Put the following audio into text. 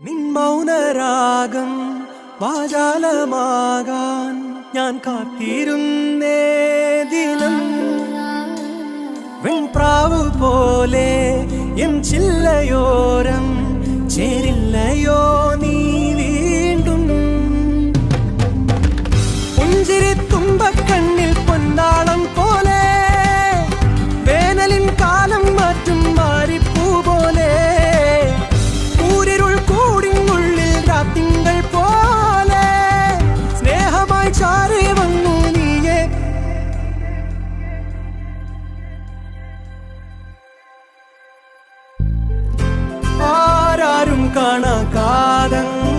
നിൻ മൗനരാഗം വാചാലമാകാൻ ഞാൻ കാത്തിരുന്നേ ദിനം. വെൺപ്രാവു പോലെ എൻ ചില്ലയോരം ചേരില്ലയോ നീ വീണ്ടും. പുഞ്ചിരി തുമ്പക്കണ്ണിൽ പൊന്നാളം പോലെ വേനലിൻ കാലം മാറ്റും മാരിപ്പൂ പോലെ ൂരിരുൾ കൂടിനുള്ളിൽ രാത്തിങ്കൾ പോലെ സ്നേഹമായി ചാരി വന്നു നീയെ. ആരാരും കാണാ കാതങ്ങൾ